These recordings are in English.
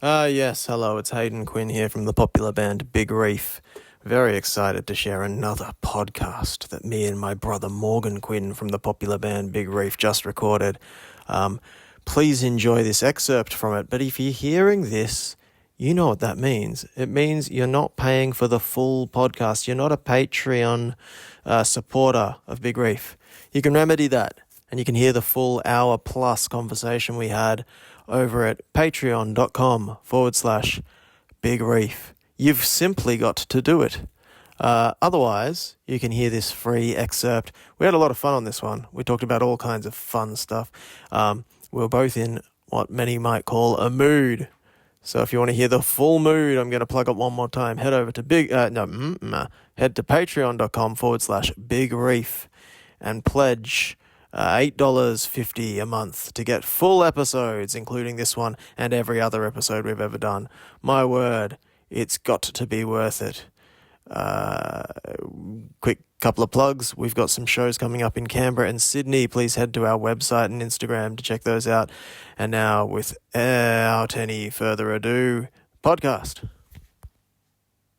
Yes, hello, it's Hayden Quinn here from the popular band Big Reef. Very excited to share another podcast that me and my brother Morgan Quinn from the popular band Big Reef just recorded. Please enjoy this excerpt from it, but if you're hearing this, you know what that means. It means you're not paying for the full podcast. You're not a Patreon supporter of Big Reef. You can remedy that, and you can hear the full hour-plus conversation we had over at patreon.com/Big Reef. You've simply got to do it. Otherwise, you can hear this free excerpt. We had a lot of fun on this one. We talked about all kinds of fun stuff. We were both in what many might call a mood. So if you want to hear the full mood, I'm going to plug it one more time. Head over to head to patreon.com/Big Reef and pledge $8.50 a month to get full episodes, including this one and every other episode we've ever done. My word, it's got to be worth it. Quick couple of plugs. We've got some shows coming up in Canberra and Sydney. Please head to our website and Instagram to check those out. And now, without any further ado, podcast.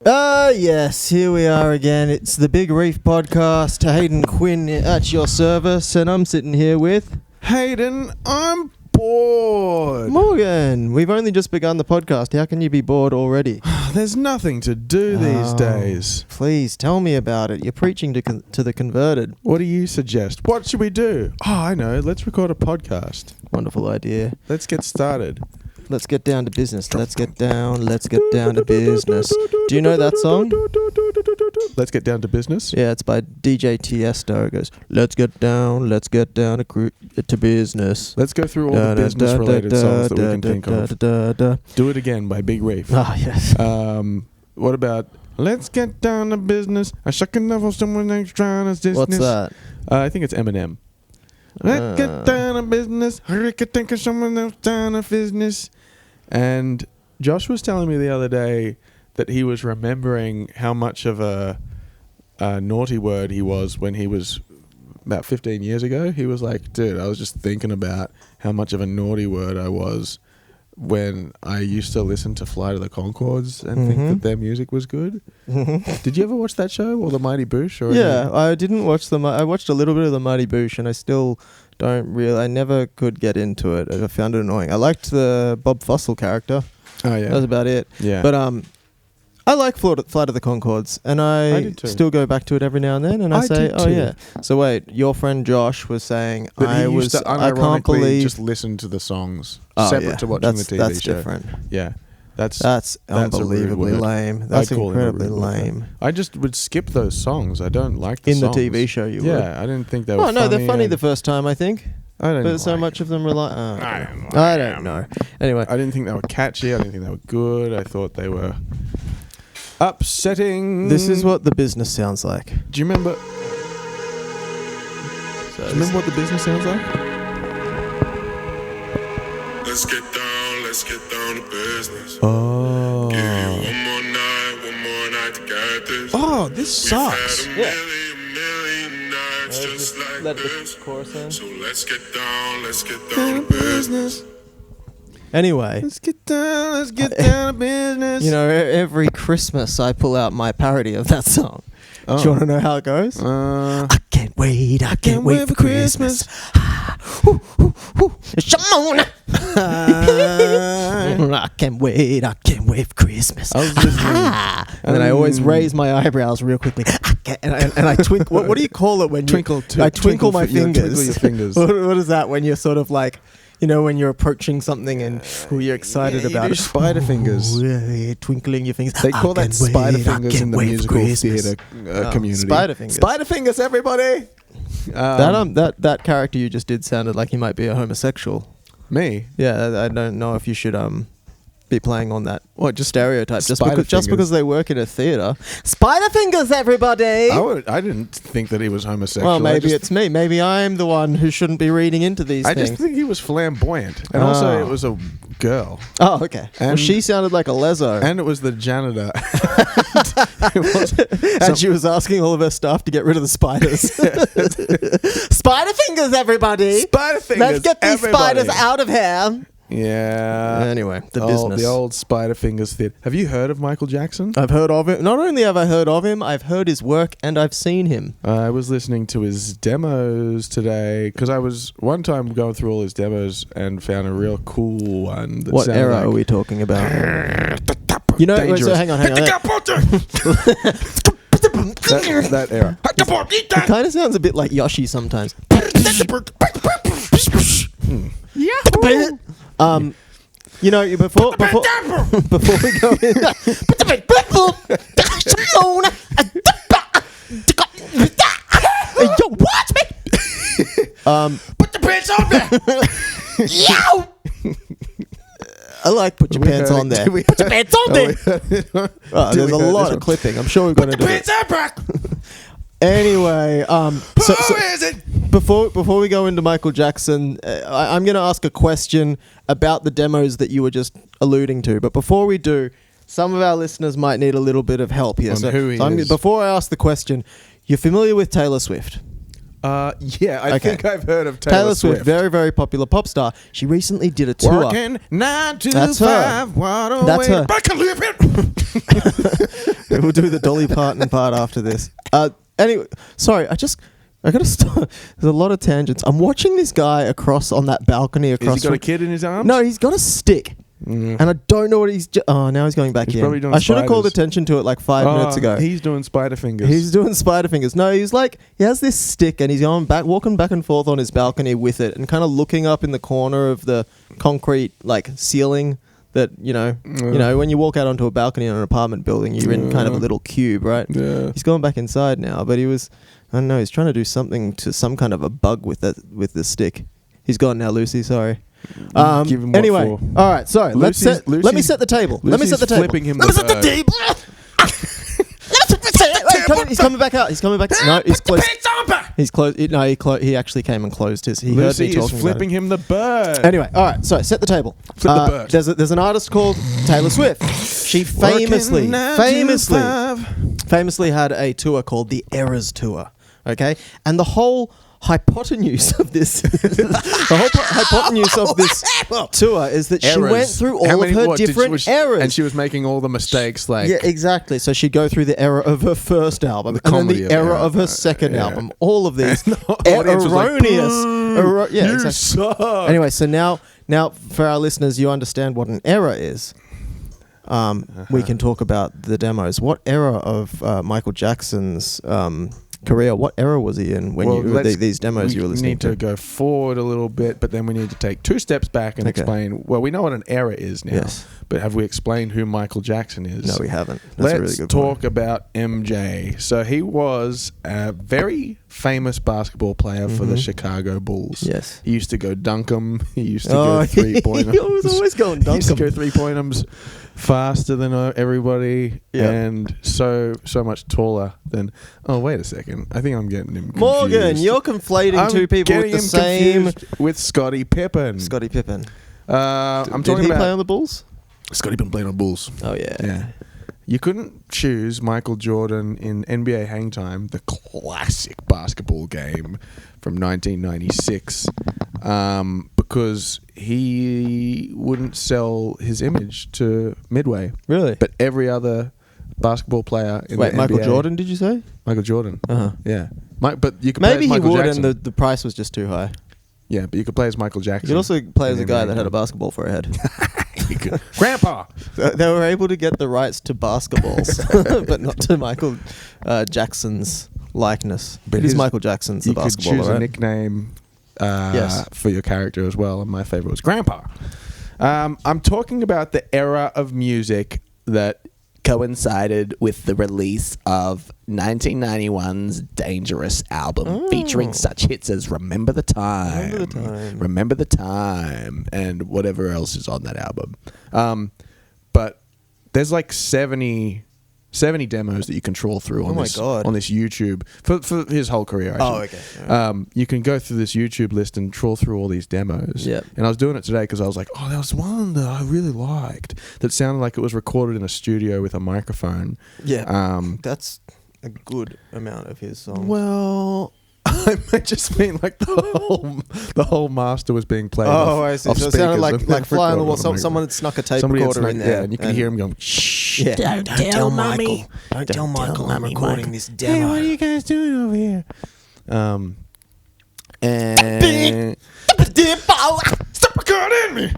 Yes, here we are again. It's the Big Reef Podcast. Hayden Quinn at your service, and I'm sitting here with Hayden. I'm bored. Morgan. We've only just begun the podcast. How can you be bored already? There's nothing to do these days. Please tell me about it. You're preaching to the converted. What do you suggest? What should we do? Oh, I know. Let's record a podcast. Wonderful idea. Let's get started. Let's get down to business. Let's get down to business. Do you know that song? Let's get down to business. Yeah, it's by DJ Tiesto. It goes, let's get down to business. Let's go through all the business-related songs that we can think of. Do It Again by Big Reef. Ah, yes. What about Let's Get Down to Business? I shuck enough of someone else trying to business. What's that? I think it's Eminem. Let's get down to business. I could think of someone else down to business. And Josh was telling me the other day that he was remembering how much of a naughty word he was when he was about 15 years ago. He was like, dude, I was just thinking about how much of a naughty word I was when I used to listen to Flight of the Conchords and think that their music was good. Did you ever watch that show or the Mighty Boosh? Or yeah, I didn't watch I watched a little bit of the Mighty Boosh, and I still I never could get into it. I found it annoying. I liked the Bob Fossil character. Oh yeah, that was about it. Yeah, but I like Flight of the Conchords, and I still go back to it every now and then, and I say, oh yeah. So wait, your friend Josh was saying I can't believe just listen to the songs separate to watching the TV that's show. Different. Yeah. That's unbelievably lame. That's incredibly lame. I just would skip those songs. I don't like the songs. In the TV show you would. Yeah, I didn't think they were funny. Oh no, they're funny the first time, I think. But so much of them rely... I don't know. Anyway. I didn't think they were catchy. I didn't think they were good. I thought they were upsetting. This is what the business sounds like. Do you remember... what the business sounds like? Let's get down to business. Oh. Give you one more night to get this. Oh, this sucks. We've had a million nights just like this. So let's get down to business. Anyway. Let's get down to business. You know, every Christmas I pull out my parody of that song. Do you want to know how it goes? I can't wait for Christmas. Shimona. I can't wait for Christmas. And then I always raise my eyebrows real quickly. And I twinkle. What do you call it when you twinkle? I twinkle my fingers. Twinkle your fingers. What is that when you're sort of like, you know, when you're approaching something and you're excited about it? Spider fingers. Twinkling your fingers. They call that spider fingers in the musical theatre community. Spider fingers. Spider fingers, everybody! That character you just did sounded like he might be a homosexual. Me? Yeah, I don't know if you should be playing on that. What, just stereotype? Just because they work in a theatre. Spider fingers, everybody! I didn't think that he was homosexual. Well, maybe it's me. Maybe I'm the one who shouldn't be reading into these things. I just think he was flamboyant. And also it was a girl. Oh, okay. And she sounded like a lezo. And it was the janitor. And she was asking all of her staff to get rid of the spiders. Spider fingers, everybody! Spider fingers, Let's get these spiders out of here. Yeah. Anyway, business. The old Spiderfingers theatre. Have you heard of Michael Jackson? I've heard of him. Not only have I heard of him, I've heard his work and I've seen him. I was listening to his demos today because I was one time going through all his demos and found a real cool one. That what era are we talking about? You know, wait, so hang on. that era. It kind of sounds a bit like Yoshi sometimes. You know, before we go in, yo, watch me. Put the pants on there. Yo. I like put your pants on there. Put your pants on there. There's a lot of clipping. I'm sure we're going to do it. Anyway, so is it? Before we go into Michael Jackson, I'm going to ask a question about the demos that you were just alluding to. But before we do, some of our listeners might need a little bit of help here. Before I ask the question, you're familiar with Taylor Swift? Yeah, I think I've heard of Taylor Swift. Very, very popular pop star. She recently did a tour. Working 9 to That's 5. Her. That's her. I can live it. We'll do the Dolly Parton part after this. Anyway, sorry, I gotta stop. There's a lot of tangents. I'm watching this guy across on that balcony across. Has he got a kid in his arms? No, he's got a stick. And I don't know what he's... now he's going back in. Probably doing I should have called spiders. attention to it like 5 minutes ago. He's doing spider fingers. He's doing spider fingers. No, he has this stick and he's walking back and forth on his balcony with it and kind of looking up in the corner of the concrete ceiling that, you know, when you walk out onto a balcony in an apartment building, you're in kind of a little cube, right? Yeah. He's going back inside now, but he's trying to do something to some kind of a bug with the stick. He's gone now, Lucy, sorry. Anyway, all right. Sorry. Let me set the table. Let me set the table. Flipping him Let me set the table. He's coming back out. He's coming back. No, he's closed. He's closed. No, he actually came and closed his. He heard me Lucy talking is flipping him the bird. Anyway, all right. So set the table. Flip the bird. There's an artist called Taylor Swift. She famously had a tour called the Eras Tour. Okay, and the whole hypotenuse of this tour is that she went through all of her different eras, and she was making all the mistakes. Yeah, exactly. So she'd go through the era of her first album, and then the era of her second album. All of these erroneous. Exactly. Anyway, so now for our listeners, you understand what an era is. We can talk about the demos. What era of Michael Jackson's career, what era was he in when these demos you were listening to? We need to go forward a little bit, but then we need to take 2 steps back and explain, well, we know what an era is now, but have we explained who Michael Jackson is? No, we haven't. That's a really good point. Let's talk about Mk.gee. So he was a very famous basketball player for the Chicago Bulls. Yes. He used to go dunk 'em. He used to go three-pointers. He was always going dunk 'em. He used to go three-pointers faster than everybody, and so much taller than... Oh, wait a second. I think I'm getting him confused. Morgan, you're conflating two people with the same... with Scottie Pippen. Scottie Pippen. I'm talking Did he about... play on the Bulls? Scottie Pippen played on Bulls. Oh, yeah. Yeah. You couldn't choose Michael Jordan in NBA Hang Time, the classic basketball game from 1996, because he wouldn't sell his image to Midway. Really? But every other basketball player in the NBA... Michael Jordan, did you say? Michael Jordan. Uh-huh. Yeah. But you could play Maybe as Michael he would, Jackson. and the price was just too high. Yeah, but you could play as Michael Jackson. You could also play as a guy that had a basketball for a head. Grandpa! They were able to get the rights to basketballs, but not to Michael Jackson's likeness. But it is Michael Jackson's the basketballer, you could choose right? a nickname for your character as well, and my favorite was Grandpa. I'm talking about the era of music that coincided with the release of 1991's Dangerous album, featuring such hits as Remember the Time, and whatever else is on that album. But there's like 70 demos that you can trawl through on this YouTube for his whole career. Actually. Okay. You can go through this YouTube list and trawl through all these demos. Yeah. And I was doing it today because I was like, oh, there was one that I really liked that sounded like it was recorded in a studio with a microphone. Yeah. That's a good amount of his songs. Well, I might just mean like the whole master was being played. I see. So it sounded like flying on the wall. Someone had snuck a tape recorder in there. Yeah, and you can hear him going, shh. Yeah. Don't tell Mummy. Don't tell Michael I'm recording this demo. Hey, what are you guys doing over here? And Stop recording me.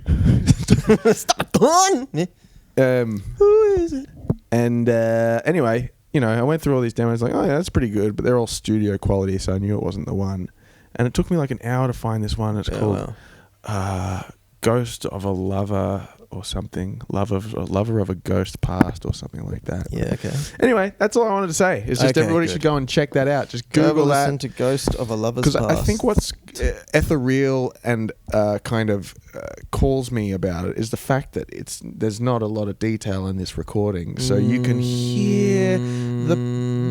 Stop recording me. Who is it? And anyway, I went through all these demos like, oh yeah, that's pretty good, but they're all studio quality, so I knew it wasn't the one. And it took me like an hour to find this one. It's called Ghost of a Lover or something. Lover of a Ghost Past or something like that. Yeah, okay. Anyway, that's all I wanted to say. It's just everybody should go and check that out. Just Google that. Listen to Ghost of a Lover's Past. Because I think what's ethereal and kind of calls me about it is the fact that there's not a lot of detail in this recording. So you can hear the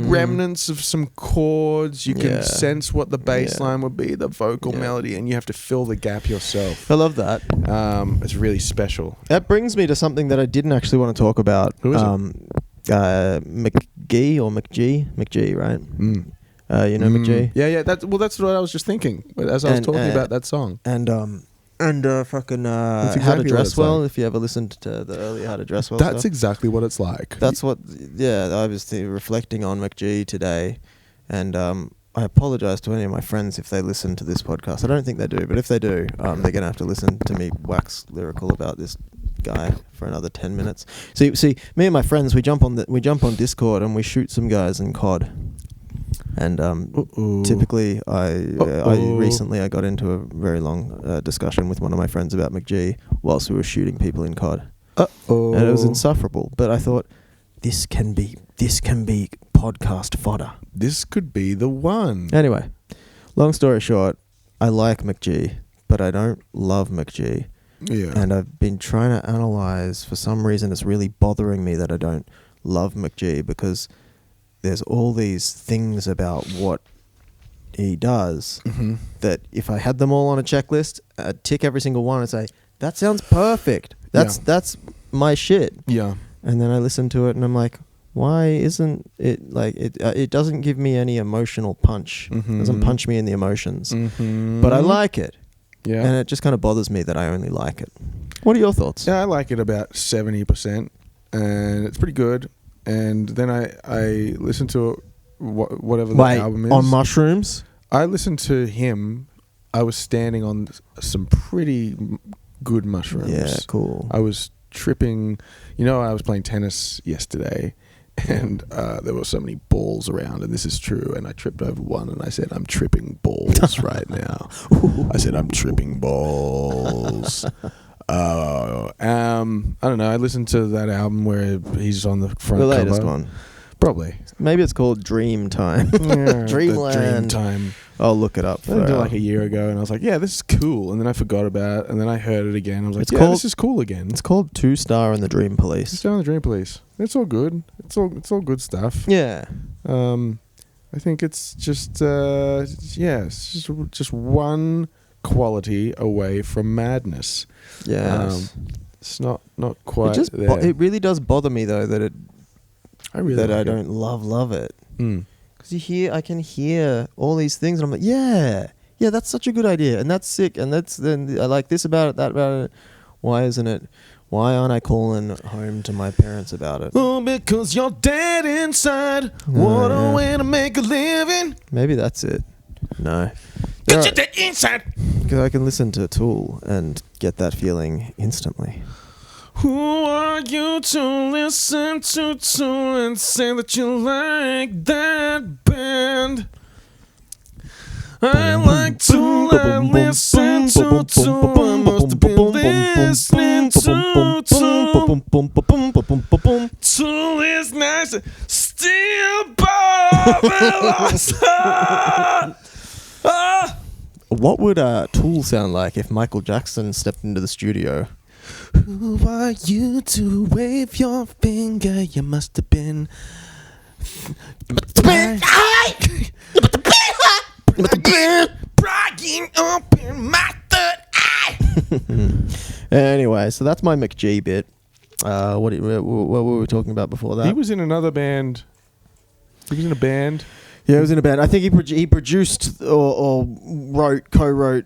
remnants of some chords. You can sense what the bass line would be, the vocal melody, and you have to fill the gap yourself. I love that. It's really special. That brings me to something that I didn't actually want to talk about. Who is it? Mk.gee or Mk.gee? Mk.gee, right? You know Mk.gee? Yeah. That's what I was just thinking as I was talking about that song. And fucking That's How to exactly Dress what it's Well. like. If you ever listened to the earlier How to Dress Well That's stuff. exactly what it's like. That's what. Yeah, I was reflecting on Mk.gee today, and I apologize to any of my friends if they listen to this podcast. I don't think they do, but if they do, they're gonna have to listen to me wax lyrical about this guy for another 10 minutes. See, me and my friends, we jump on Discord and we shoot some guys in COD. And typically, I recently got into a very long discussion with one of my friends about Mk.gee whilst we were shooting people in COD. And it was insufferable. But I thought this can be podcast fodder. This could be the one. Anyway, long story short, I like Mk.gee, but I don't love Mk.gee. Yeah. And I've been trying to analyze. For some reason, it's really bothering me that I don't love Mk.gee, because there's all these things about what he does that if I had them all on a checklist, I'd tick every single one and say, that sounds perfect. That's my shit. Yeah. And then I listen to it and I'm like, why isn't it like it? It doesn't give me any emotional punch. It doesn't punch me in the emotions. But I like it. Yeah. And it just kind of bothers me that I only like it. What are your thoughts? Yeah, I like it about 70%, and it's pretty good. And then I listen to whatever the album is. On mushrooms? I listened to him. I was standing on some pretty good mushrooms. Yeah, cool. I was tripping. I was playing tennis yesterday, and there were so many balls around, and this is true. And I tripped over one, and I said, I'm tripping balls right now. I said, I'm tripping balls. I don't know. I listened to that album where he's on the front cover. The latest one. Probably. Maybe it's called Dream Time. Yeah, Dreamland. Dream Time. I'll look it up. I did it like a year ago, and I was like, yeah, this is cool. And then I forgot about it, and then I heard it again. I was like, this is cool again. It's called 2 Star and the Dream Police. 2 Star and the Dream Police. It's all good. It's all good stuff. Yeah. I think it's just it's just one quality away from madness. Yeah. It's not quite it there. It really does bother me though that I don't love it. Because I can hear all these things and I'm like, yeah, that's such a good idea and that's sick and then I like this about it, that about it. Why aren't I calling home to my parents about it? Oh, because you're dead inside. What a way to make a living. Maybe that's it. No. Because you're dead inside. Because I can listen to Tool and get that feeling instantly. Who are you to listen to and say that you like that band? I like to listen to I must have been listening to Tool is nice, still What would Tool sound like if Michael Jackson stepped into the studio? Who are you to wave your finger? You must have been bragging up in my third eye. Anyway, so that's my Mk.gee bit. What were we talking about before that? He was in another band. He was in a band. Yeah, he was in a band. I think he produced or co-wrote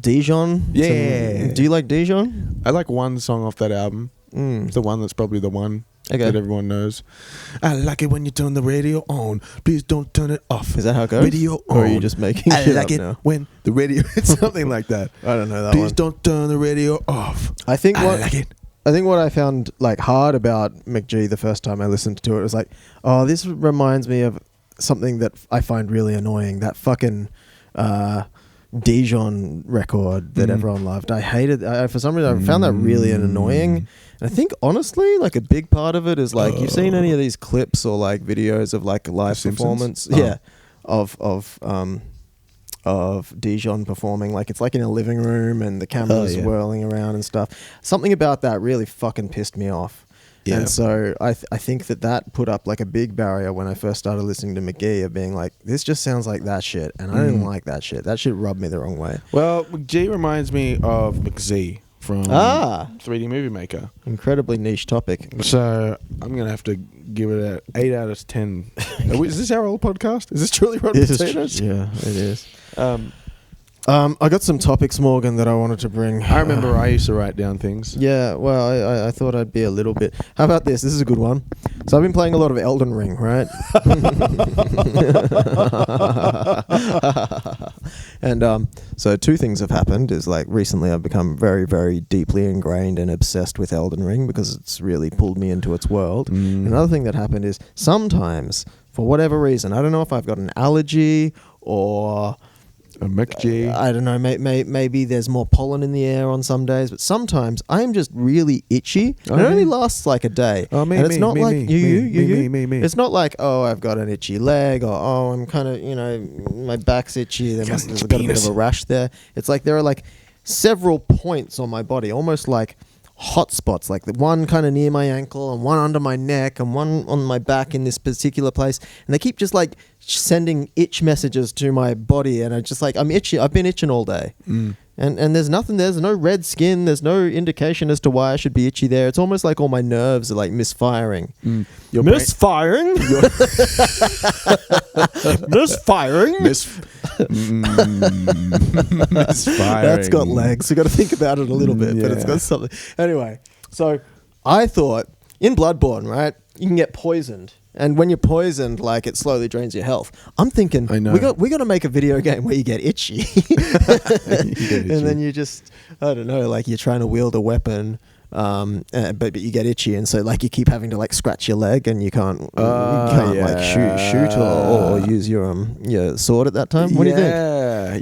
Dijon. Yeah. Do you like Dijon? I like one song off that album. It's the one that's probably the one that everyone knows. I like it when you turn the radio on. Please don't turn it off. Is that how it goes? Radio on. Or are you just making I shit like up it now? when the radio... It's something like that. I don't know that Please one. don't turn the radio off. I think I like it. I think what I found like hard about Mk.gee the first time I listened to it was like, oh, this reminds me of something that I find really annoying. That fucking Dijon record that everyone loved. I hated. For some reason, I found that really annoying. And I think honestly, like a big part of it is like you've seen any of these clips or like videos of like live performance, of Dijon performing. Like it's like in a living room and the camera's whirling around and stuff. Something about that really fucking pissed me off. Yeah. And so I think that put up like a big barrier when I first started listening to Mk.gee of being like, this just sounds like that shit. And I didn't like that shit. That shit rubbed me the wrong way. Well, Mk.gee reminds me of Mk.gee from 3D Movie Maker. Incredibly niche topic. So I'm going to have to give it an 8 out of 10. Is this our old podcast? Is this truly Rotten Potatoes? Yeah, it is. I got some topics, Morgan, that I wanted to bring. I remember I used to write down things. Yeah, well, I thought I'd be a little bit... How about this? This is a good one. So I've been playing a lot of Elden Ring, right? And so two things have happened. Is like recently I've become very, very deeply ingrained and obsessed with Elden Ring because it's really pulled me into its world. Another thing that happened is sometimes, for whatever reason, I don't know if I've got an allergy or... A Mk.gee. I don't know. Maybe there's more pollen in the air on some days, but sometimes I'm just really itchy. And it only lasts like a day. Oh, me, and it's me, not me, like me, you. me. It's not like, oh, I've got an itchy leg, or oh, I'm kind of, my back's itchy. There's got a bit of a rash there. It's like there are like several points on my body, almost like hot spots, like the one kind of near my ankle and one under my neck and one on my back in this particular place, and they keep just like sending itch messages to my body, and I just like, I'm itchy. I've been itching all day. And there's nothing, there's no red skin, there's no indication as to why I should be itchy there. It's almost like all my nerves are like misfiring. Misfiring? Misfiring? Misfiring. That's got legs. You got to think about it a little bit, but it's got something. Anyway, so I thought in Bloodborne, right, you can get poisoned. And when you're poisoned, like, it slowly drains your health. I'm thinking, I know. we got to make a video game where you get itchy. And then you just, I don't know, like you're trying to wield a weapon, but you get itchy, and so like you keep having to like scratch your leg, and you can't like shoot or use your sword at that time. What do you think?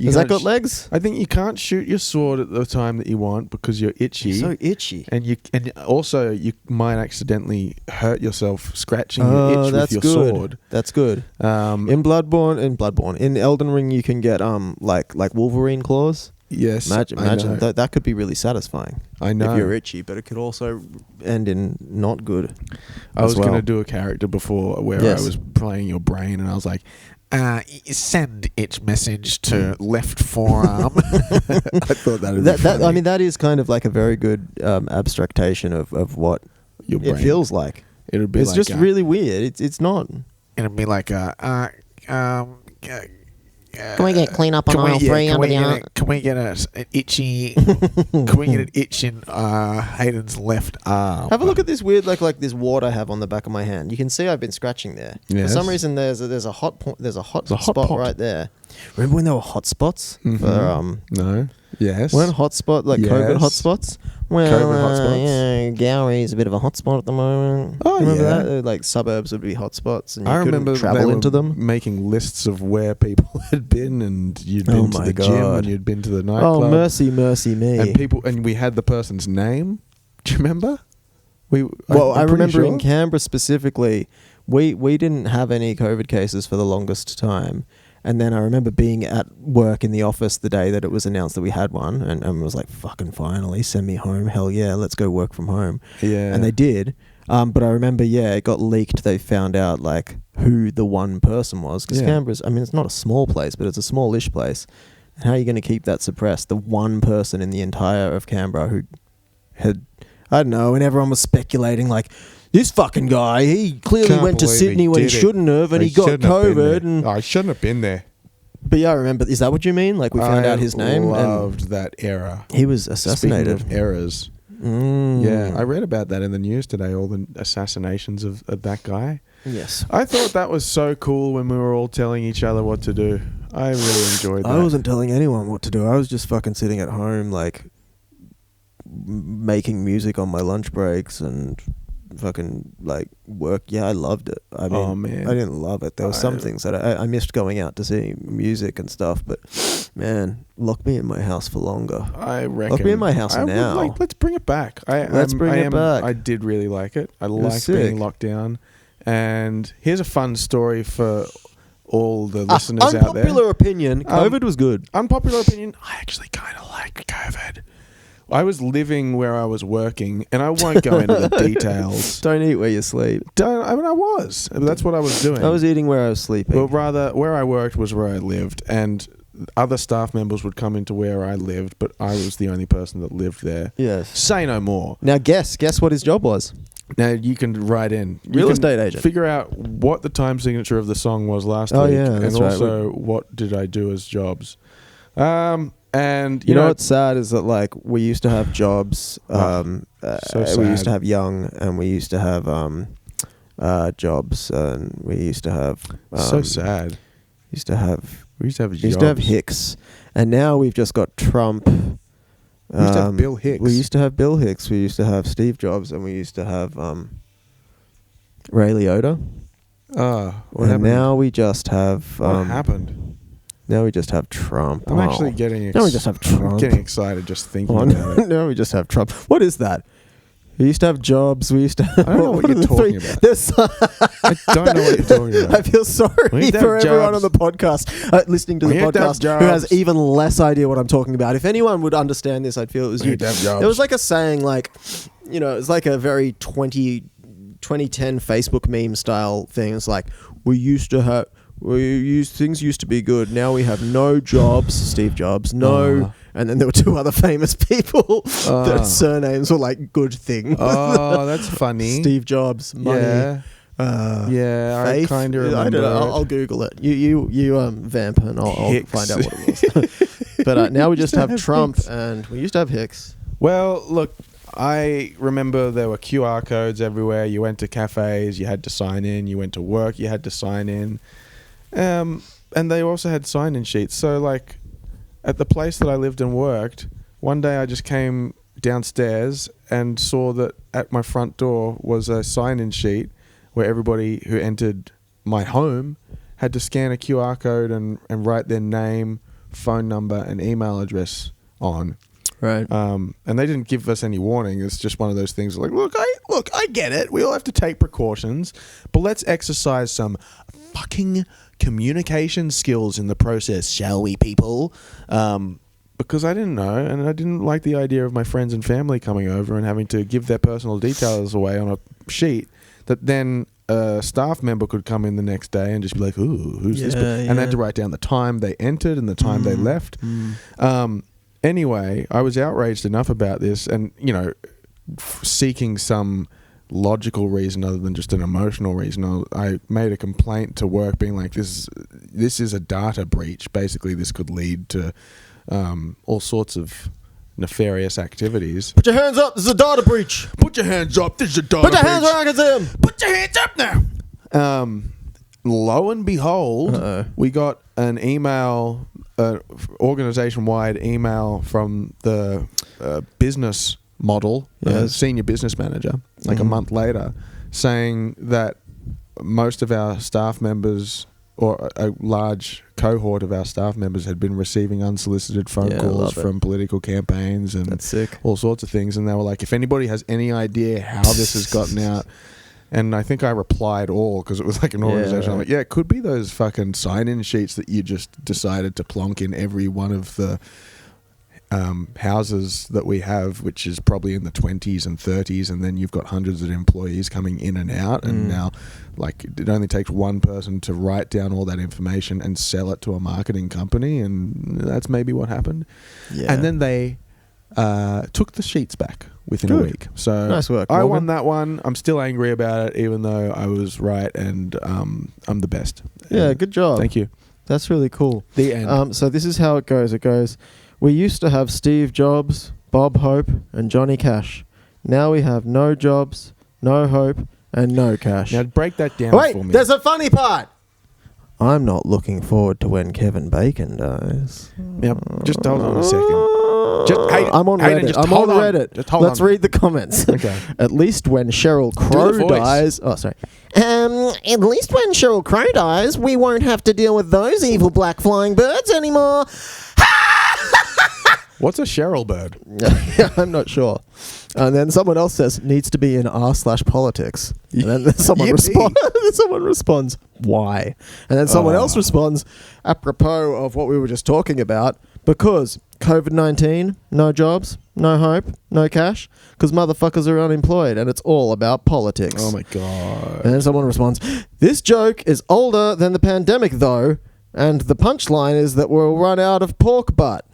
Has that got legs? I think you can't shoot your sword at the time that you want because you're itchy. You're so itchy. And also you might accidentally hurt yourself scratching your itch with your sword. That's good. In Bloodborne, in Elden Ring, you can get like Wolverine claws. Yes, imagine that could be really satisfying. I know if you're itchy, but it could also end in not good. I was going to do a character before where I was playing your brain, and I was like, send itch message to left forearm. I thought that would be funny. I mean, that is kind of like a very good abstraction of what your brain. It feels like. It'll be. It's like just really weird. It's not. It'll be like can we get clean up on aisle 3 under the arm? Can we get an itchy? Can we get an itch in Hayden's left arm? Have a look at this weird like this wart I have on the back of my hand. You can see I've been scratching there. Yes. For some reason, there's a hot spot right there. Remember when there were hot spots? Mm-hmm. No. Yes. When hotspot COVID hotspots. Well, COVID hotspots. Gowrie's a bit of a hotspot at the moment. Oh, remember that? Like suburbs would be hotspots, and you couldn't travel into them. Making lists of where people had been, and you'd been to the gym, and you'd been to the nightclub. Oh, mercy me! And we had the person's name. Do you remember? I remember in Canberra specifically, we didn't have any COVID cases for the longest time. And then I remember being at work in the office the day that it was announced that we had one, and was like, fucking finally, send me home. Hell yeah, let's go work from home. Yeah. And they did. But I remember, it got leaked. They found out like who the one person was. Because Canberra's, I mean, it's not a small place, but it's a smallish place. And how are you going to keep that suppressed? The one person in the entire of Canberra who had I don't know, and everyone was speculating like, this fucking guy, he clearly Can't went to believe Sydney he when he did it. shouldn't have, and he got shouldn't have been COVID. there. And I shouldn't have been there. but yeah, I remember. Is that what you mean? Like we found out his name, Loved that era. and he was assassinated. Speaking of errors. Yeah, I read about that in the news today. All the assassinations of that guy. Yes. I thought that was so cool when we were all telling each other what to do. I really enjoyed that. I wasn't telling anyone what to do. I was just fucking sitting at home, like making music on my lunch breaks and fucking like work. Yeah, I loved it. I mean, Oh, man. I didn't love it. There were some things that I missed going out to see music and stuff, but man, lock me in my house for longer. I reckon. Lock me in my house now. Let's bring it back. Let's bring it back. I did really like it. I was like being sick. locked down. And here's a fun story for all the listeners out there. Unpopular opinion, COVID was good. Unpopular opinion, I actually kind of liked COVID. I was living where I was working, and I won't go into the details. Don't eat where you sleep. I was. That's what I was doing. I was eating where I was sleeping. Well, rather, where I worked was where I lived, and other staff members would come into where I lived, but I was the only person that lived there. Yes. Say no more. Now guess what his job was. Now you can write in. Real estate agent. Figure out what the time signature of the song was last Oh, week, yeah, and that's right. also what did I do as jobs. And You know what's sad is that like we used to have jobs. So we used sad. to have young, and we used to have jobs, and we used to have so sad. We used to have jobs. Hicks, and now we've just got Trump. We used to have Bill Hicks. We used to have Bill Hicks. We used to have Steve Jobs, and we used to have Ray Liotta. What And happened? now we just have. What happened? Now we just have Trump. I'm actually getting. Now we just have Trump. I'm getting excited just thinking Oh, about it. no, we just have Trump. What is that? We used to have jobs. We used to. I don't know what you're talking about. I don't know what you're talking about. I feel sorry We used to for have everyone jobs. on the podcast, listening to We the used to have podcast, who has jobs. even less idea what I'm talking about. If anyone would understand this, I'd feel it was We you. used to have jobs. It was like a saying, like, you know, it's like a very 2010 Facebook meme style thing. It's like, things used to be good. Now we have no jobs. Steve Jobs, no. And then there were two other famous people. Their surnames were like good thing. Oh, that's funny. Steve Jobs, money. Yeah. Yeah, I kind of remember. I don't know. I'll Google it. You vamp, and I'll Hicks. find out what it was. But now we just have Trump, Hicks. and we used to have Hicks. Well, look, I remember there were QR codes everywhere. You went to cafes, you had to sign in. You went to work, you had to sign in. And they also had sign-in sheets. So, like, at the place that I lived and worked, one day I just came downstairs and saw that at my front door was a sign-in sheet where everybody who entered my home had to scan a QR code and write their name, phone number, and email address on. Right. And they didn't give us any warning. It's just one of those things like, look, I get it. We all have to take precautions, but let's exercise some fucking communication skills in the process, shall we, people? Because I didn't know, and I didn't like the idea of my friends and family coming over and having to give their personal details away on a sheet that then a staff member could come in the next day and just be like, ooh, who's this? And they had to write down the time they entered and the time they left. Anyway, I was outraged enough about this and, you know, seeking some logical reason other than just an emotional reason. I made a complaint to work being like, this is a data breach. Basically, this could lead to all sorts of nefarious activities. Put your hands up. This is a data breach. Put your hands up. This is a data breach. Put your hands where I can see them. Put your hands up now. Lo and behold, we got an email, organization-wide email from the business model, senior business manager, like a month later, saying that most of our staff members, or a large cohort of our staff members, had been receiving unsolicited phone calls from political campaigns and That's sick. all sorts of things. And they were like, if anybody has any idea how this has gotten out. And I think I replied all because it was like an organization. I'm like, yeah, it could be those fucking sign-in sheets that you just decided to plonk in every one of the houses that we have, which is probably in the 20s and 30s, and then you've got hundreds of employees coming in and out, and now, like, it only takes one person to write down all that information and sell it to a marketing company, and that's maybe what happened. Yeah. And then they took the sheets back within a Good. week. So Nice work, I Morgan. won that one. I'm still angry about it, even though I was right and I'm the best. Yeah, And good job. Thank you. That's really cool. The end. So this is how it goes. It goes, we used to have Steve Jobs, Bob Hope, and Johnny Cash. Now we have no Jobs, no Hope, and no Cash. Now break that down Wait, for me. there's a funny part. I'm not looking forward to when Kevin Bacon dies. Now, just hold on a second. I'm on Hayden, Reddit. just I'm hold on on. Reddit. Just hold Let's on. read the comments. Okay. At least when Sheryl Crow the voice. dies. Oh, sorry. At least when Sheryl Crow dies, we won't have to deal with those evil black flying birds anymore. What's a Cheryl bird? I'm not sure. And then someone else says, needs to be in r/politics. And then someone, someone responds, why? And then someone else responds, apropos of what we were just talking about, because COVID-19, no jobs, no hope, no cash, because motherfuckers are unemployed and it's all about politics. Oh my God. And then someone responds, this joke is older than the pandemic though, and the punchline is that we'll run out of pork butt.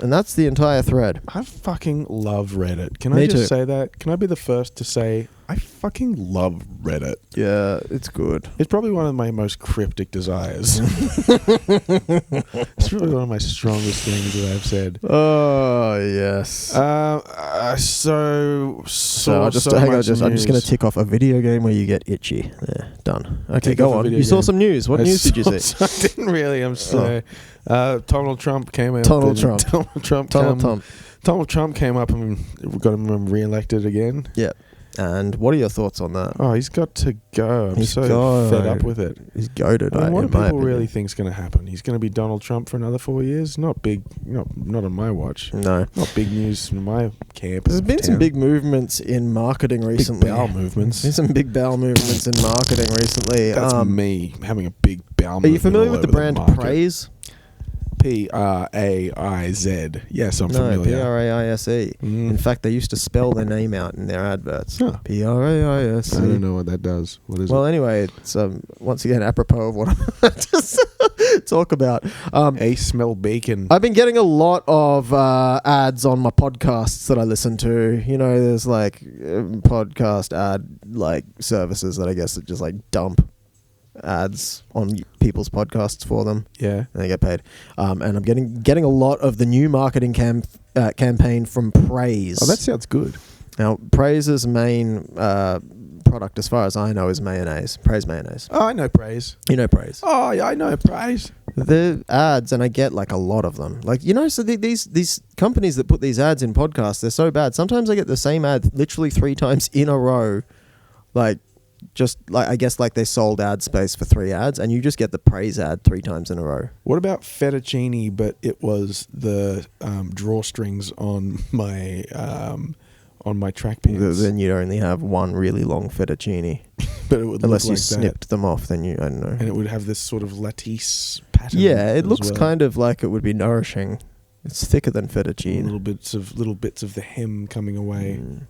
And that's the entire thread. I fucking love Reddit. Can Me I just too. say that? Can I be the first to say I fucking love Reddit? Yeah, it's good. It's probably one of my most cryptic desires. It's probably one of my strongest things that I've said. Oh, yes. So I'm just going to tick off a video game where you get itchy. There, done. Okay, Tick go off a on. video You saw game. some news. What news did you see? I didn't really. I'm sorry. Donald Trump came out. Donald Trump. Donald Trump came up and got him re-elected again. Yeah. And what are your thoughts on that? Oh, he's got to go. I'm He's so fed up with it. He's goated. I mean, what in do my people opinion. really think's going to happen? He's going to be Donald Trump for another 4 years? Not big. Not on my watch. No. Not big news from my camp. There's been some big movements in marketing recently. big bowel movements. There's some big bowel movements in marketing recently. That's me having a big bowel Are movement. you familiar all with the over brand market. Praise? Praiz. Yes, I'm No, familiar. Praise. Mm. In fact, they used to spell their name out in their adverts. Huh. Praise. I don't know what that does. What is Well, anyway, it's once again apropos of what I'm about to talk about. it? A smell bacon. I've been getting a lot of ads on my podcasts that I listen to. You know, there's like podcast ad like services that I guess that just like dump ads on people's podcasts for them. Yeah. And they get paid. And I'm getting a lot of the new marketing campaign from Praise. Oh, that sounds good. Now, Praise's main product, as far as I know, is mayonnaise. Praise mayonnaise. Oh, I know Praise. You know Praise. Oh, yeah, I know Praise. The ads, and I get like a lot of them. Like, you know, so these companies that put these ads in podcasts, they're so bad. Sometimes I get the same ad literally 3 times in a row. Like, just like, I guess like they sold ad space for 3 ads, and you just get the Praise ad 3 times in a row. What about fettuccine, but it was the drawstrings on my track pants? Then you'd only have one really long fettuccine. But it would Unless look you like snipped that. them off, then I don't know. And it would have this sort of lattice pattern. Yeah, it as looks well. kind of like it would be nourishing. It's thicker than fettuccine. little bits of the hem coming away. Mm.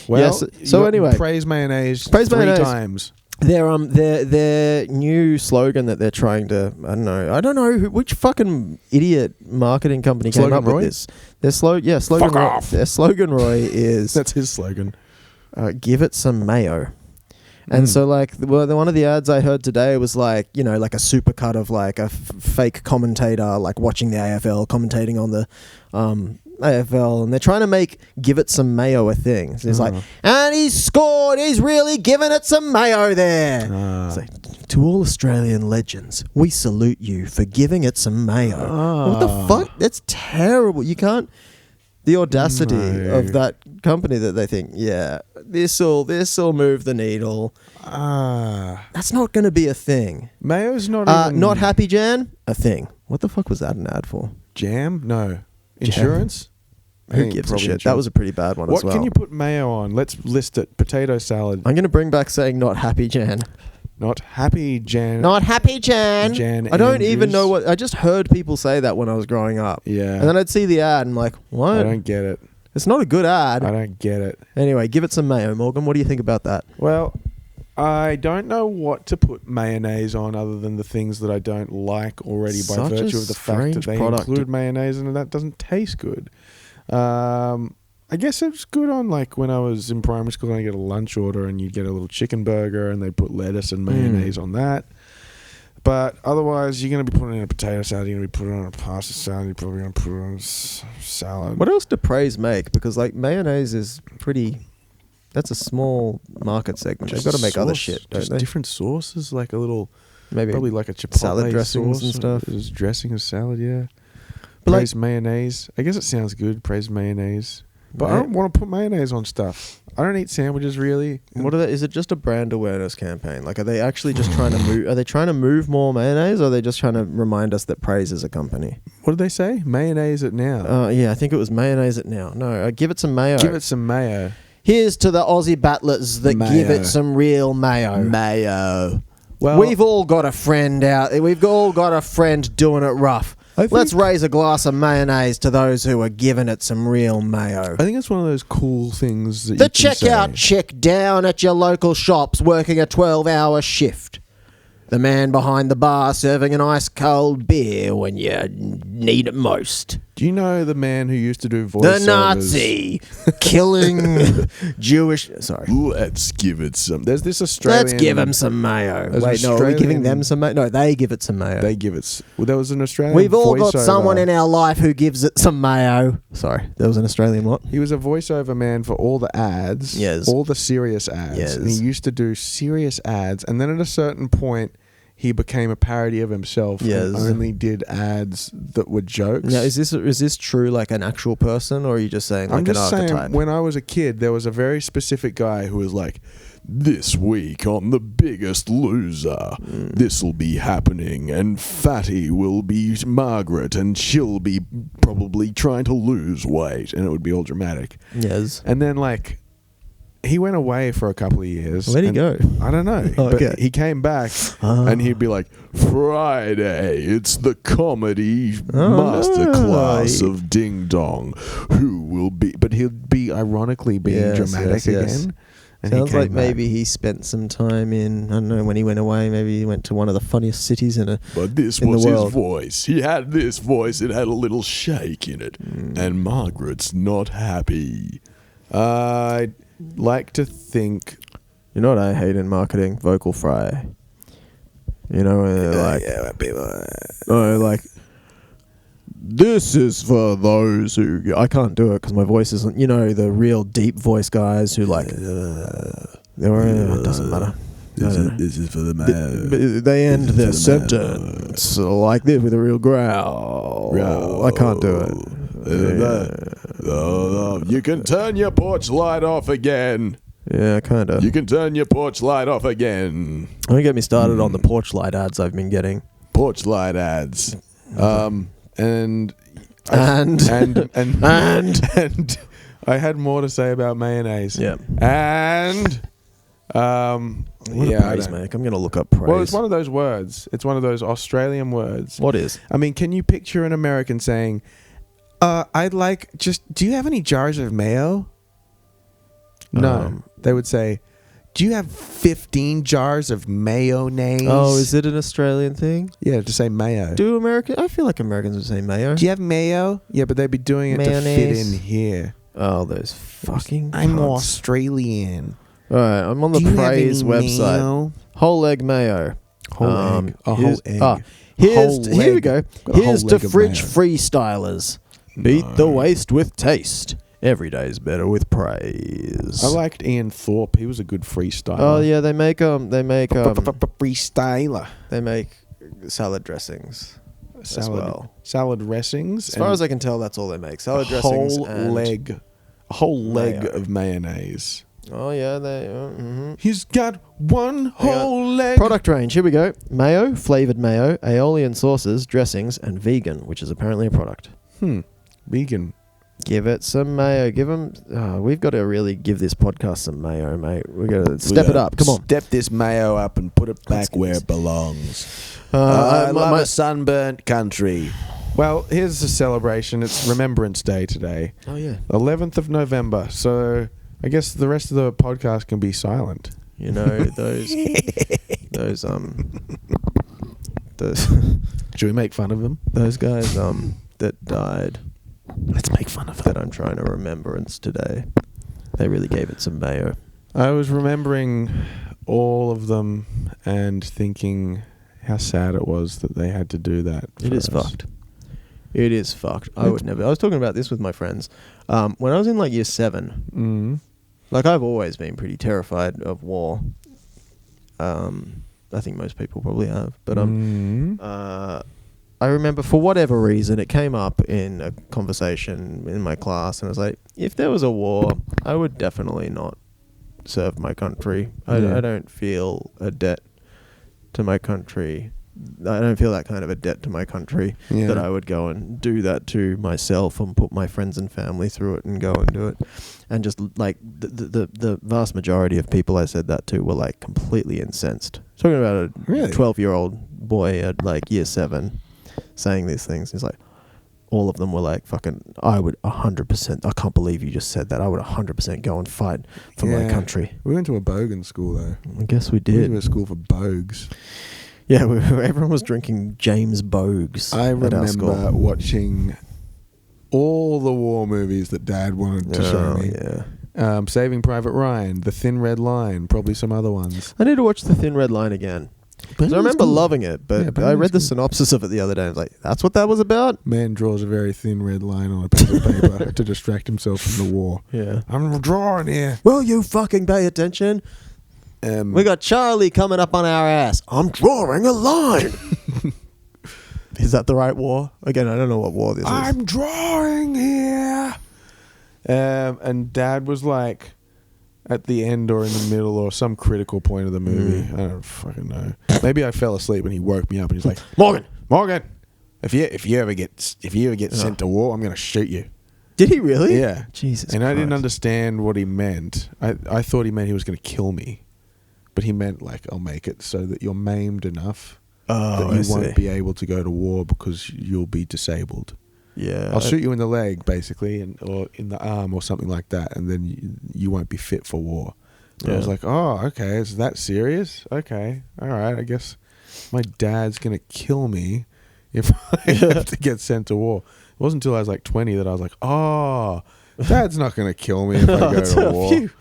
Well, Yes, you so got anyway. Praise mayonnaise. Praise 3 mayonnaise. times. Their new slogan that they're trying to I don't know which fucking idiot marketing company came Slogan up Roy? with this. Their slogan Fuck Roy, off. Their slogan Roy is That's his slogan. give it some mayo. And so like one of the ads I heard today was like, you know, like a supercut of like a fake commentator like watching the AFL commentating on the AFL, and they're trying to make give it some mayo a thing. So it's like, and he's scored, he's really given it some mayo there. It's like, to all Australian legends, we salute you for giving it some mayo. What the fuck? That's terrible. You can't. The audacity of that company that they think, yeah, this'll move the needle. That's not going to be a thing. Mayo's not even... Not Happy Jan, a thing. What the fuck was that an ad for? Jam? No. Insurance? I Who think gives a probably shit? insurance. That was a pretty bad one What as well. can you put mayo on? Let's list it. Potato salad. I'm going to bring back saying not Happy Jan. Not Happy Jan. Not Happy Jan. Jan I don't even Andrews. know what... I just heard people say that when I was growing up. Yeah. And then I'd see the ad and I'm like, what? I don't get it. It's not a good ad. I don't get it. Anyway, give it some mayo, Morgan. What do you think about that? Well, I don't know what to put mayonnaise on other than the things that I don't like already by Such a virtue of the fact that strange they product. include mayonnaise and that doesn't taste good. I guess it was good on like when I was in primary school and I get a lunch order and you'd get a little chicken burger and they put lettuce and mayonnaise on that. But otherwise, you're going to be putting in a potato salad, you're going to be putting on a pasta salad, you're probably going to put it on a salad. What else do Praise make? Because like mayonnaise is pretty... That's a small market segment. They've got to make other shit, don't they? Different sauces, like a little... Maybe probably like a chipotle salad dressings sauce and stuff. There's dressing and salad, yeah. But Praise mayonnaise. I guess it sounds good, Praise mayonnaise. But I don't want to put mayonnaise on stuff. I don't eat sandwiches really. What are they? Is it just a brand awareness campaign? Like, are they actually just trying to move? Are they trying to move more mayonnaise, or are they just trying to remind us that Praise is a company? What did they say? Mayonnaise it now. Yeah, I think it was mayonnaise it now. No, give it some mayo. Give it some mayo. Here's to the Aussie battlers that give it some real mayo. Mayo. Well, we've all got a friend out there. We've all got a friend doing it rough. Let's raise a glass of mayonnaise to those who are giving it some real mayo. I think it's one of those cool things that the you can checkout say. chick down at your local shops working a 12-hour shift. The man behind the bar serving an ice-cold beer when you need it most. Do you know the man who used to do voiceovers? The Nazi killing Jewish... Sorry. Let's give it some... There's this Australian... Let's give him some mayo. There's Wait, no, are we giving them some mayo? No, they give it some mayo. They give it... Well, there was an Australian We've all got voiceover. someone in our life who gives it some mayo. Sorry, there was an Australian what? He was a voiceover man for all the ads. Yes. All the serious ads. Yes. And he used to do serious ads. And then at a certain point... he became a parody of himself and only did ads that were jokes. Now, is this true, like an actual person, or are you just saying like an archetype? Saying, when I was a kid, there was a very specific guy who was like, this week on The Biggest Loser, this'll be happening, and Fatty will be Margaret, and she'll be probably trying to lose weight, and it would be all dramatic. Yes. And then, like... he went away for a couple of years. Where'd he go? I don't know. But he came back and he'd be like, Friday, it's the comedy masterclass of Ding Dong. Who will be... But he'd be ironically being dramatic again. And sounds like maybe he spent some time in... I don't know, when he went away, maybe he went to one of the funniest cities in But this was his voice. He had this voice. It had a little shake in it. And Margaret's not happy. I'd like to think... You know what I hate in marketing? Vocal fry. You know, like... This is for those who... I can't do it because my voice isn't... You know, the real deep voice guys who like... it doesn't matter. This is for the mayo. They end their sentence like this with a real growl. I can't do it. You can turn your porch light off again. Yeah, kind of. You can turn your porch light off again. Don't get me started on the porch light ads I've been getting. Porch light ads. And I had more to say about mayonnaise. Yeah. And praise, mate. I'm gonna look up praise. Well, it's one of those words. It's one of those Australian words. What is? I mean, can you picture an American saying, I'd like do you have any jars of mayo? No. They would say, do you have 15 jars of mayonnaise? Oh, is it an Australian thing? Yeah, to say mayo. I feel like Americans would say mayo. Do you have mayo? Yeah, but they'd be doing it mayonnaise to fit in here. Oh, those fucking I'm cunts. Australian. All right, I'm on the Praise website. Mayo? Whole egg mayo. Whole egg. A whole egg. Here we go. Got a Here's whole to leg of fridge mayo. freestylers. Beat the waste with taste. Every day's better with praise. I liked Ian Thorpe. He was a good freestyler. Oh yeah, they make freestyler. They make salad dressings as well. Salad dressings. As far as I can tell, that's all they make. Salad dressings and a whole leg mayo. of mayonnaise. Oh yeah, they. He's got one whole leg. Product range. Here we go: mayo, flavored mayo, aeolian sauces, dressings, and vegan, which is apparently a product. Vegan. Give it some mayo. Give them. We've got to really give this podcast some mayo, mate. We got to step it up. Come on, Step this mayo up and put it back where it belongs. I love a sunburnt country. Well, here's a celebration. It's Remembrance Day today. Oh yeah, 11th of November. So I guess the rest of the podcast can be silent. you know those. Should we make fun of them? Those guys that died Let's make fun of that I'm trying to remembrance today. They really gave it some mayo. I was remembering all of them and thinking how sad it was that they had to do that. It is fucked. It is fucked. I would never. I was talking about this with my friends. When I was in like year 7, like I've always been pretty terrified of war. I think most people probably have. But I remember for whatever reason it came up in a conversation in my class, and I was like, if there was a war, I would definitely not serve my country. I don't feel a debt to my country. I don't feel that kind of a debt to my country that I would go and do that to myself and put my friends and family through it and go and do it. And just like the vast majority of people I said that to were like completely incensed. Talking about a 12-year-old boy at like year 7 saying these things. He's like, all of them were like, fucking, I would 100%, I can't believe you just said that. I would 100% go and fight for my country. We went to a bogan school though. I guess we did. We went to a school for bogues. Yeah, everyone was drinking James Bogues. I remember watching all the war movies that Dad wanted to show me. Yeah. Saving Private Ryan, The Thin Red Line, probably some other ones. I need to watch The Thin Red Line again. I remember loving it, but I read the synopsis of it the other day. I was like, that's what that was about? Man draws a very thin red line on a piece of paper to distract himself from the war. Yeah. I'm drawing here. Will you fucking pay attention? We got Charlie coming up on our ass. I'm drawing a line. Is that the right war? Again, I don't know what war this is. I'm drawing here. And Dad was like, at the end or in the middle or some critical point of the movie. I don't fucking know. Maybe I fell asleep and he woke me up and he's like, Morgan, if you ever get sent to war, I'm going to shoot you. Did he really? Yeah. Jesus And Christ. I didn't understand what he meant. I thought he meant he was going to kill me. But he meant like, I'll make it so that you're maimed enough that you won't be able to go to war because you'll be disabled. Yeah. I'll shoot you in the leg, basically, or in the arm or something like that, and then you won't be fit for war. And I was like, oh, okay, is that serious? Okay, all right, I guess my dad's going to kill me if I have to get sent to war. It wasn't until I was like 20 that I was like, oh, Dad's not going to kill me if I go to war. Phew.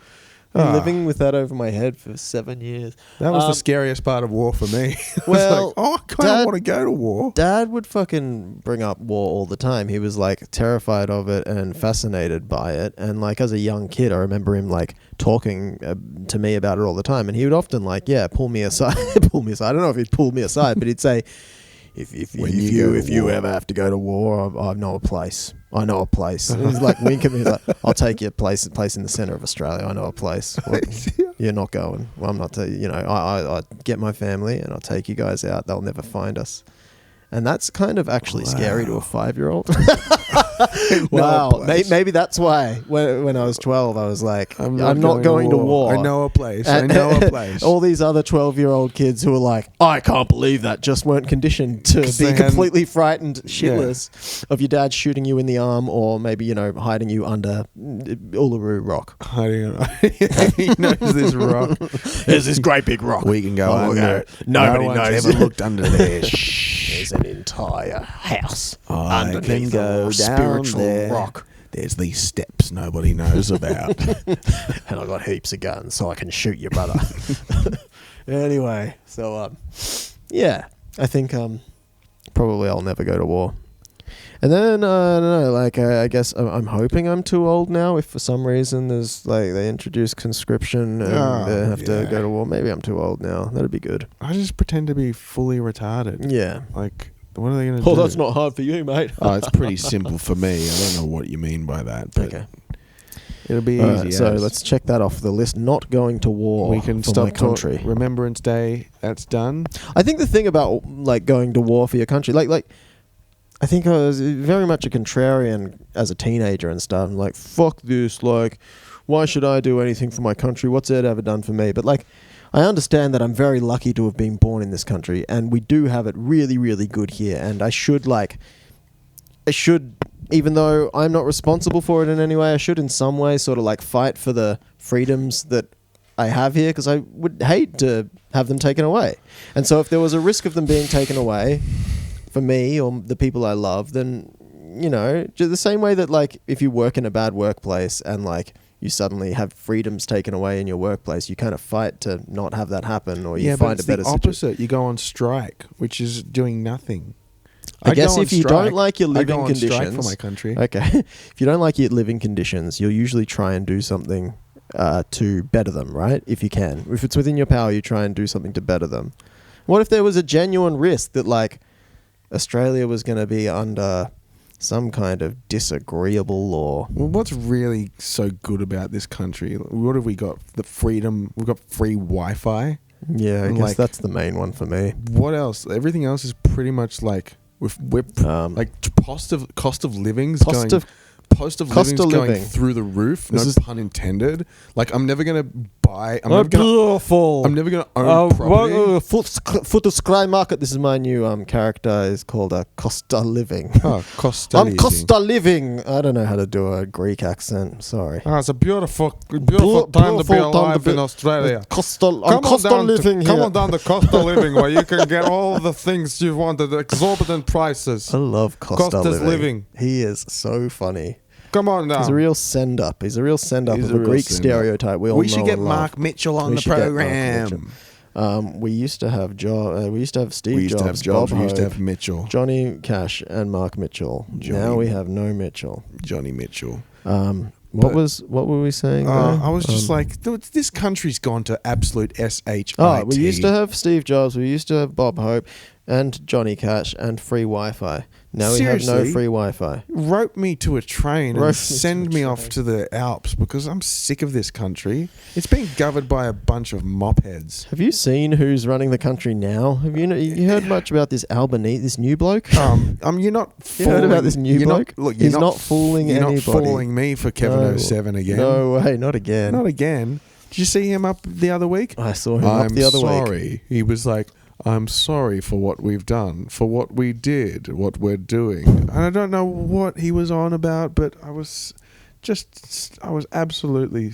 Been living with that over my head for 7 years. That was the scariest part of war for me. Well, like, oh, I kind of want to go to war. Dad would fucking bring up war all the time. He was like terrified of it and fascinated by it. And like as a young kid, I remember him like talking to me about it all the time. And he would often like, pull me aside. Pull me aside. I don't know if he'd pull me aside, but he'd say, if you ever have to go to war, I know a place. I know a place. And he's like winking at me. He's like, I'll take you a place in the centre of Australia. I know a place. Well, you're not going. Well, I'm not. I get my family and I'll take you guys out. They'll never find us. And that's kind of actually scary to a 5-year-old. Wow. Maybe that's why when I was 12, I was like, I'm not going to war. I know a place. I know a place. All these other 12-year-old kids who were like, I can't believe that, just weren't conditioned to be completely frightened shitless of your dad shooting you in the arm or maybe, hiding you under Uluru Rock. He knows this rock. There's this great big rock. We can go under it. Nobody no knows. one's ever looked under there. There's an entire house underneath a spiritual rock. There's these steps nobody knows about. And I got heaps of guns so I can shoot your brother. Anyway, so I think probably I'll never go to war. And then I don't know, like I guess I'm hoping I'm too old now. If for some reason there's like they introduce conscription and they have to go to war, maybe I'm too old now. That'd be good. I just pretend to be fully retarded. Yeah. Like, what are they going to do? Oh, that's not hard for you, mate. Oh, it's pretty simple for me. I don't know what you mean by that, but it'll be easy. Right, so let's check that off the list. Not going to war. We can for stop my country. Remembrance Day. That's done. I think the thing about like going to war for your country, like. I think I was very much a contrarian as a teenager and stuff. I'm like, fuck this. Like, why should I do anything for my country? What's it ever done for me? But like, I understand that I'm very lucky to have been born in this country, and we do have it really, really good here. And I should, even though I'm not responsible for it in any way, I should in some way sort of like fight for the freedoms that I have here, because I would hate to have them taken away. And so if there was a risk of them being taken away for me or the people I love, then you know, the same way that like if you work in a bad workplace and like you suddenly have freedoms taken away in your workplace, you kind of fight to not have that happen, or you find a better situation. Yeah, but it's the opposite. You go on strike, which is doing nothing. I guess if you don't like your living conditions, I go on strike for my country. Okay, if you don't like your living conditions, you'll usually try and do something to better them, right? If you can, if it's within your power, you try and do something to better them. What if there was a genuine risk that like Australia was going to be under some kind of disagreeable law? Well, what's really so good about this country? What have we got? The freedom. We've got free Wi-Fi. Yeah, I guess that's the main one for me. What else? Everything else is pretty much like we're like cost of living's going through the roof. No pun intended. Like I'm never gonna buy. I'm never gonna own property. Foot of Sky Market. This is my new character. Is called Costa Living. Oh, Costa. I'm Costa Living. I don't know how to do a Greek accent. Sorry. It's a beautiful time to be alive in Australia. Costa Living here. Come on down to Costa Living, where you can get all the things you want at exorbitant prices. I love Costa's Living. He is so funny. Come on now. He's a real send-up. He's a real send-up of a Greek stereotype. We should get Mark Mitchell on the program. We used to have Steve Jobs. We used to have Mitchell. Johnny Cash and Mark Mitchell. Now we have no Mitchell. Johnny Mitchell. What were we saying? I was just like, this country's gone to absolute shit. We used to have Steve Jobs. We used to have Bob Hope and Johnny Cash and free Wi-Fi. Now Seriously, we have no free Wi-Fi. Rope me to a train and send me off to the Alps because I'm sick of this country. It's being governed by a bunch of mopheads. Have you seen who's running the country now? Have you heard much about this Albanese, this new bloke? You're not. You heard about this new bloke? He's not fooling anybody. You're not fooling me for Kevin 07 again. No way, not again. Not again. Did you see him up the other week? I saw him up the other week. I'm sorry. He was like, I'm sorry for what we've done, for what we did, what we're doing. And I don't know what he was on about, but I was absolutely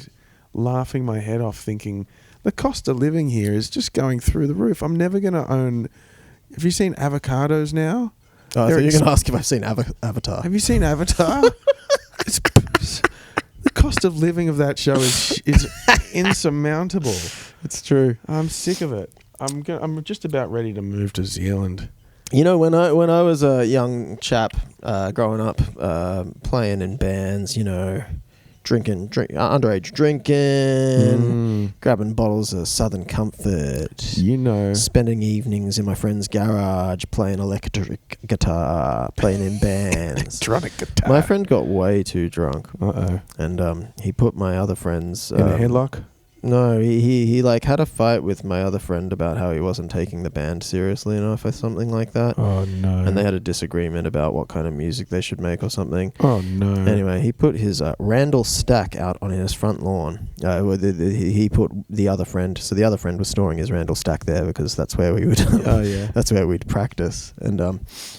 laughing my head off thinking the cost of living here is just going through the roof. I'm never going to own... Have you seen avocados now? Oh, I thought you were going to ask if I've seen Avatar. Have you seen Avatar? The cost of living of that show is insurmountable. It's true. I'm sick of it. I'm just about ready to move to Zealand. You know, when I was a young chap growing up, playing in bands, you know, underage drinking, grabbing bottles of Southern Comfort, you know, spending evenings in my friend's garage playing electric guitar, playing in bands. Electronic guitar. My friend got way too drunk. Uh-oh. And he put my other friends in a headlock. No, he like had a fight with my other friend about how he wasn't taking the band seriously enough or something like that. Oh no! And they had a disagreement about what kind of music they should make or something. Oh no! Anyway, he put his Randall stack out on his front lawn. He put the other friend. So the other friend was storing his Randall stack there because that's where we would. That's where we'd practice. And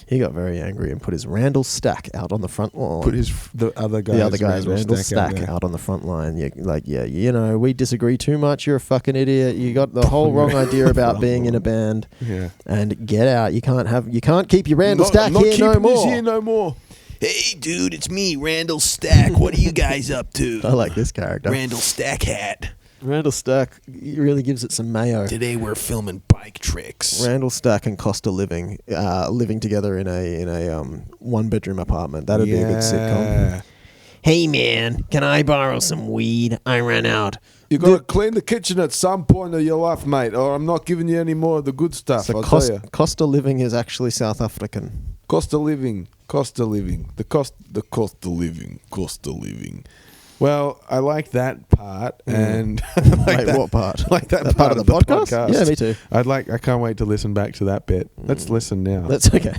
he got very angry and put his Randall stack out on the front lawn. Put the other guy's Randall stack out on the front line. You know, we disagree too much. You're a fucking idiot. You got the whole wrong idea about being in a band. Yeah. And get out. You can't keep your Randall stack here no more. Hey, dude, it's me, Randall Stack. What are you guys up to? I like this character. Randall Stack hat. Randall Stack really gives it some mayo. Today we're filming bike tricks. Randall Stack and Costa living together in a one-bedroom apartment. That'd be a good sitcom. Hey, man, can I borrow some weed? I ran out. You gotta clean the kitchen at some point of your life, mate, or I'm not giving you any more of the good stuff. So I'll tell you. Costa living is actually South African. Costa living. The cost of living. Well, I like that part, and what part? Like that part of the podcast. Yeah, me too. I can't wait to listen back to that bit. Let's listen now. That's okay.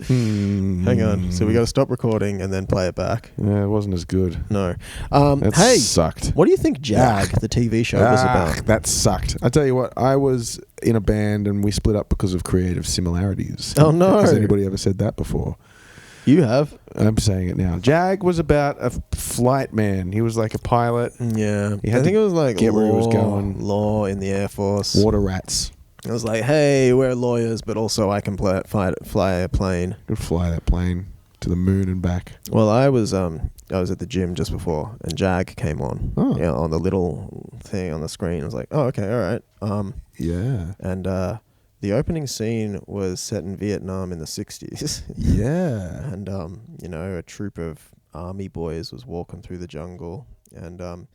Hang on. So we got to stop recording and then play it back. Yeah, it wasn't as good. No. That sucked. What do you think Jag, the TV show, was about? That sucked. I tell you what, I was in a band and we split up because of creative similarities. Oh no! Has anybody ever said that before? You have. I'm saying it now. Jag was about a flight man. He was like a pilot. Yeah. He had I think to it was like get where he was going. Law in the Air Force. Water rats. It was like, hey, we're lawyers, but also I can fly a plane. Could fly that plane. to the moon and back. Well, I was at the gym just before, and Jag came on. Oh. Yeah, on the little thing on the screen. I was like, oh, okay, all right. Yeah. And the opening scene was set in Vietnam in the 60s. Yeah. And, a troop of army boys was walking through the jungle, and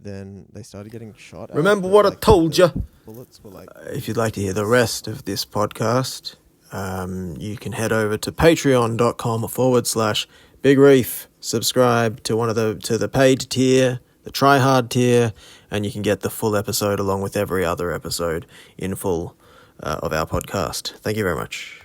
then they started getting shot at. Remember what I told you. Bullets were like... If you'd like to hear the rest of this podcast, you can head over to patreon.com/Big Reef. Subscribe to the paid tier, the try hard tier, and you can get the full episode along with every other episode in full of our podcast. Thank you very much.